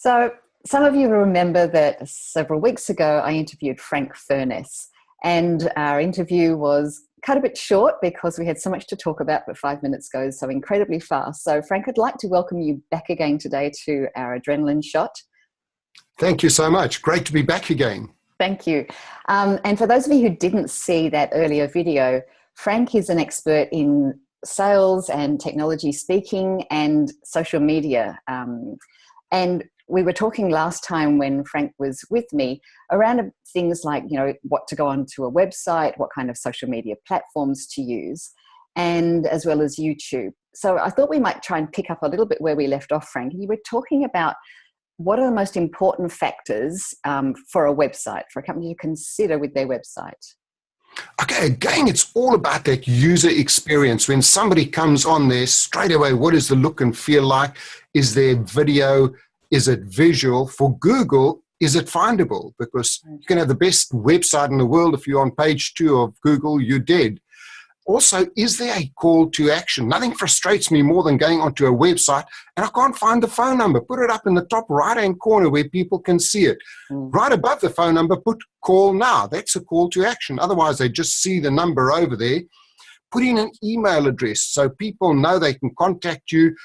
So some of you remember that several weeks ago I interviewed Frank Furness, and our interview was cut a bit short because we had so much to talk about, but 5 minutes goes so incredibly fast. So Frank, I'd like to welcome you back again today to our adrenaline shot. Thank you so much. Great to be back again. Thank you. And for those of you who didn't see that earlier video, Frank is an expert in sales and technology speaking and social media. And we were talking last time when Frank was with me around things like, what to go onto a website, what kind of social media platforms to use, and as well as YouTube. So I thought we might try and pick up a little bit where we left off, Frank. You were talking about what are the most important factors for a website, for a company to consider with their website? Okay, again, it's all about that user experience. When somebody comes on there, straight away, what is the look and feel like? Is there video? Is it visual? For Google, is it findable? Because you can have the best website in the world. If you're on page 2 of Google, you're dead. Also, is there a call to action? Nothing frustrates me more than going onto a website and I can't find the phone number. Put it up in the top right-hand corner where people can see it. Right above the phone number, put call now. That's a call to action. Otherwise, they just see the number over there. Put in an email address so people know they can contact you.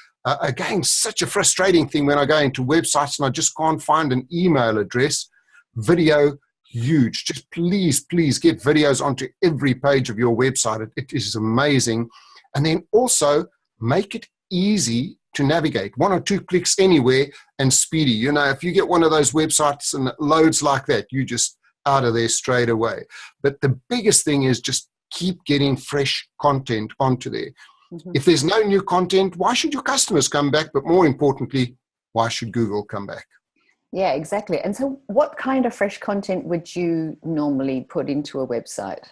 Again, such a frustrating thing when I go into websites and I just can't find an email address. Video, huge. Just please get videos onto every page of your website. It is amazing. And then also make it easy to navigate. 1 or 2 clicks anywhere and speedy. If you get one of those websites and it loads like that, you just out of there straight away. But the biggest thing is just keep getting fresh content onto there. If there's no new content, why should your customers come back? But more importantly, why should Google come back? Yeah, exactly. And so what kind of fresh content would you normally put into a website?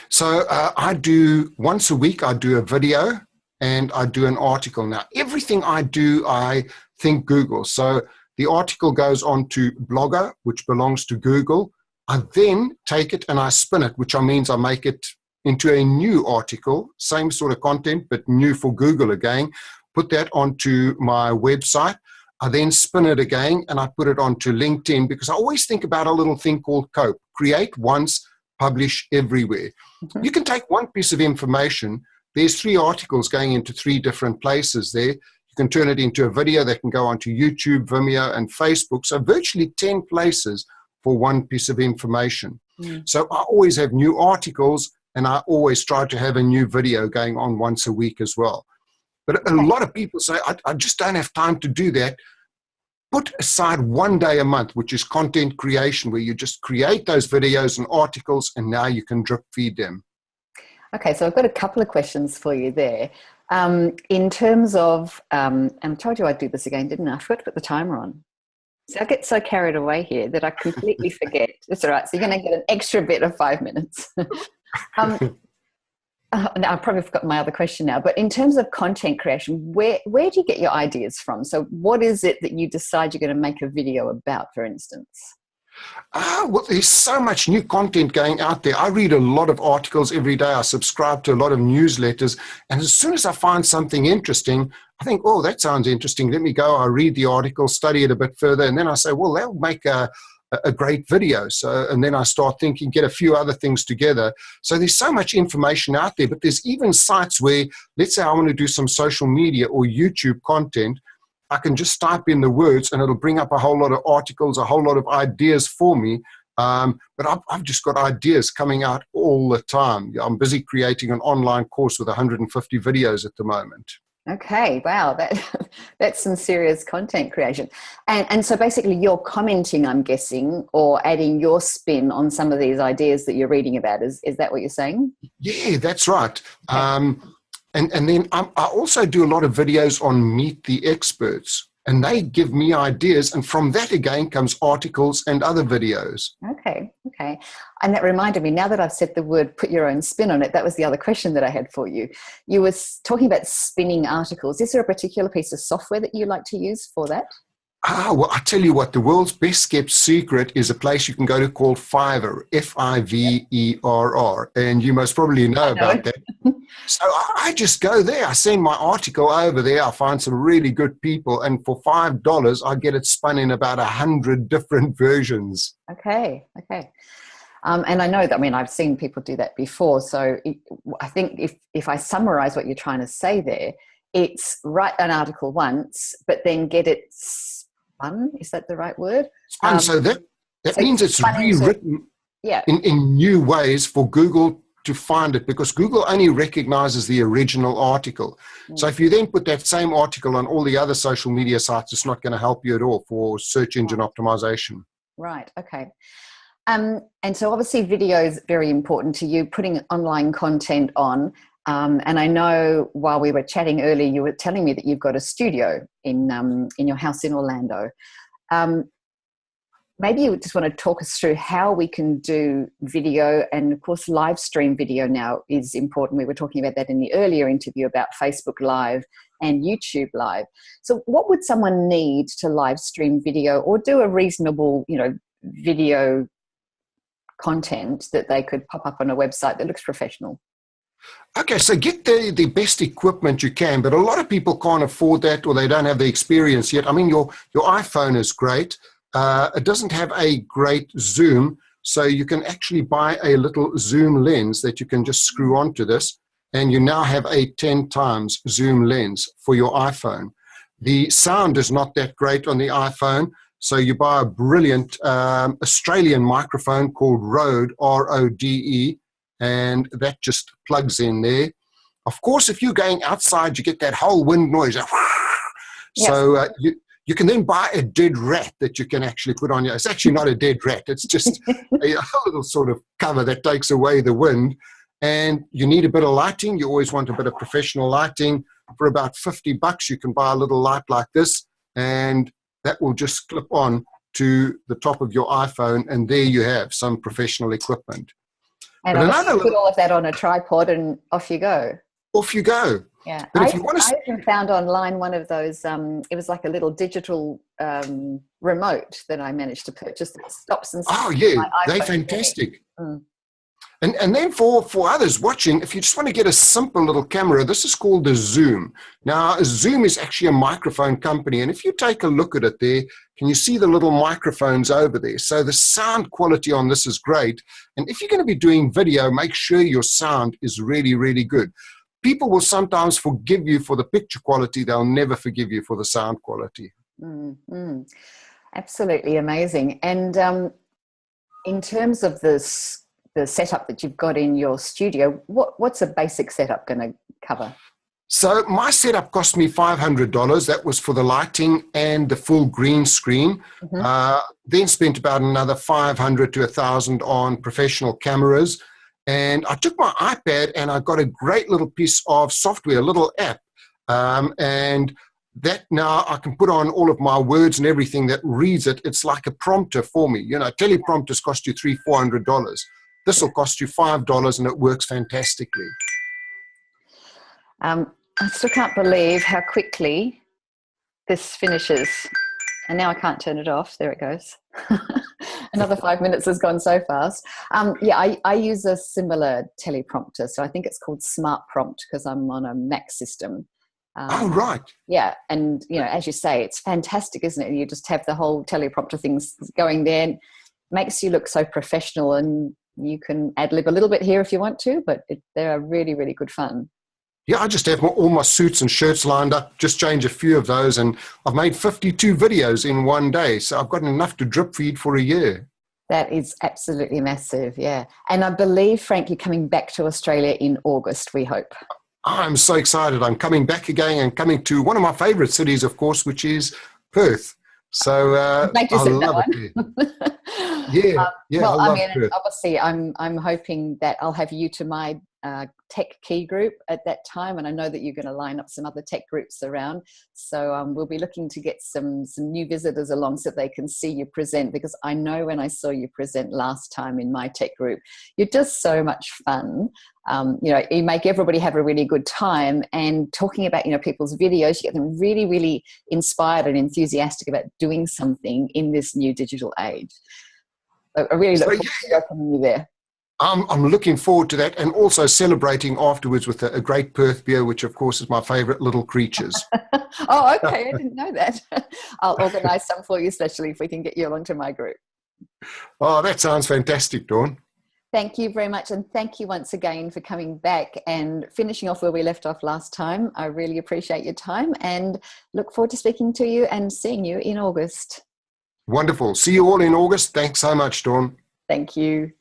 So I do once a week, I do a video and I do an article. Now, everything I do, I think Google. So the article goes on to Blogger, which belongs to Google. I then take it and I spin it, which means I make it into a new article, same sort of content, but new for Google again. Put that onto my website. I then spin it again and I put it onto LinkedIn because I always think about a little thing called COPE. Create once, publish everywhere. You can take one piece of information. There's 3 articles going into 3 different places there. You can turn it into a video that can go onto YouTube, Vimeo, and Facebook. So virtually 10 places for one piece of information. So I always have new articles and I always try to have a new video going on once a week as well. But a lot of people say, I just don't have time to do that. Put aside 1 day a month, which is content creation, where you just create those videos and articles, and now you can drip feed them. Okay, so I've got a couple of questions for you there. In terms of, and I told you I'd do this again, didn't I? I forgot to put the timer on. So I get so carried away here that I completely forget. It's all right. So you're going to get an extra bit of 5 minutes. Now, I probably forgot my other question now, but in terms of content creation, where do you get your ideas from? So what is it that you decide you're going to make a video about, for instance? Well, there's so much new content going out there. I read a lot of articles every day. I subscribe to a lot of newsletters. And as soon as I find something interesting, I think, oh, that sounds interesting. Let me go. I read the article, study it a bit further. And then I say, well, that'll make a great video. So, and then I start thinking, get a few other things together. So there's so much information out there, but there's even sites where, let's say I want to do some social media or YouTube content. I can just type in the words and it'll bring up a whole lot of articles, a whole lot of ideas for me. But I've just got ideas coming out all the time. I'm busy creating an online course with 150 videos at the moment. Okay, wow, that's some serious content creation. And so basically you're commenting, I'm guessing, or adding your spin on some of these ideas that you're reading about. Is that what you're saying? Yeah, that's right. Okay. And then I also do a lot of videos on Meet the Experts, and they give me ideas, and from that again comes articles and other videos. Okay. And that reminded me, now that I've said the word put your own spin on it, that was the other question that I had for you. You were talking about spinning articles. Is there a particular piece of software that you like to use for that? Well, I tell you what, the world's best kept secret is a place you can go to called Fiverr, Fiverr, and you most probably know about that. So I just go there. I send my article over there. I find some really good people, and for $5, I get it spun in about 100 different versions. Okay. And I know that, I mean, I've seen people do that before. So I think if I summarize what you're trying to say there, it's write an article once, but then get it spun. Is that the right word? Spun. So that means it's rewritten in new ways for Google to find it, because Google only recognizes the original article. So if you then put that same article on all the other social media sites, it's not going to help you at all for search engine optimization. Right. Okay. And so obviously video is very important to you, putting online content on. And I know while we were chatting earlier, you were telling me that you've got a studio in your house in Orlando. Maybe you just want to talk us through how we can do video, and of course live stream video now is important. We were talking about that in the earlier interview about Facebook Live and YouTube Live. So what would someone need to live stream video or do a reasonable, video content that they could pop up on a website that looks professional? Okay, so get the best equipment you can, but a lot of people can't afford that, or they don't have the experience yet. I mean, your iPhone is great. It doesn't have a great zoom, so you can actually buy a little zoom lens that you can just screw onto this, and you now have a 10 times zoom lens for your iPhone. The sound is not that great on the iPhone, so you buy a brilliant Australian microphone called Rode, R-O-D-E, and that just plugs in there. Of course, if you're going outside, you get that whole wind noise. Yes. So you can then buy a dead rat that you can actually put on your. It's actually not a dead rat. It's just a little sort of cover that takes away the wind. And you need a bit of lighting. You always want a bit of professional lighting. For about $50, you can buy a little light like this, and that will just clip on to the top of your iPhone, and there you have some professional equipment. And obviously put all of that on a tripod and off you go. Off you go. Yeah. But I even found online one of those, it was like a little digital remote that I managed to purchase that stops and oh yeah, they're fantastic. And then for others watching, if you just want to get a simple little camera, this is called the Zoom. Now, Zoom is actually a microphone company, and if you take a look at it there, can you see the little microphones over there? So the sound quality on this is great. And if you're going to be doing video, make sure your sound is really, really good. People will sometimes forgive you for the picture quality. They'll never forgive you for the sound quality. Absolutely amazing. And in terms of the setup that you've got in your studio, what's a basic setup going to cover? So my setup cost me $500. That was for the lighting and the full green screen. Then spent about another $500 to $1,000 on professional cameras. And I took my iPad and I got a great little piece of software, a little app. And that now I can put on all of my words and everything that reads it. It's like a prompter for me. Teleprompters cost you $300-400. This will cost you $5 and it works fantastically. I still can't believe how quickly this finishes. And now I can't turn it off. There it goes. Another 5 minutes has gone so fast. I use a similar teleprompter. So I think it's called Smart Prompt because I'm on a Mac system. Oh, right. Yeah. And, as you say, it's fantastic, isn't it? You just have the whole teleprompter things going there. It makes you look so professional, and you can ad-lib a little bit here if you want to, but they're really, really good fun. Yeah, I just have all my suits and shirts lined up, just change a few of those, and I've made 52 videos in one day, so I've got enough to drip feed for a year. That is absolutely massive, yeah. And I believe, Frank, you're coming back to Australia in August, we hope. I'm so excited. I'm coming back again and coming to one of my favourite cities, of course, which is Perth. So I love it. Yeah, well, I love Perth. Obviously, I'm hoping that I'll have you to my tech key group at that time, and I know that you're going to line up some other tech groups around. So we'll be looking to get some new visitors along so they can see you present, because I know when I saw you present last time in my tech group, you're just so much fun. You make everybody have a really good time, and talking about people's videos, you get them really, really inspired and enthusiastic about doing something in this new digital age. I really look forward to welcoming you there. I'm looking forward to that, and also celebrating afterwards with a great Perth beer, which of course is my favorite little creatures. Oh, okay. I didn't know that. I'll organize some for you, especially if we can get you along to my group. Oh, that sounds fantastic, Dawn. Thank you very much. And thank you once again for coming back and finishing off where we left off last time. I really appreciate your time and look forward to speaking to you and seeing you in August. Wonderful. See you all in August. Thanks so much, Dawn. Thank you.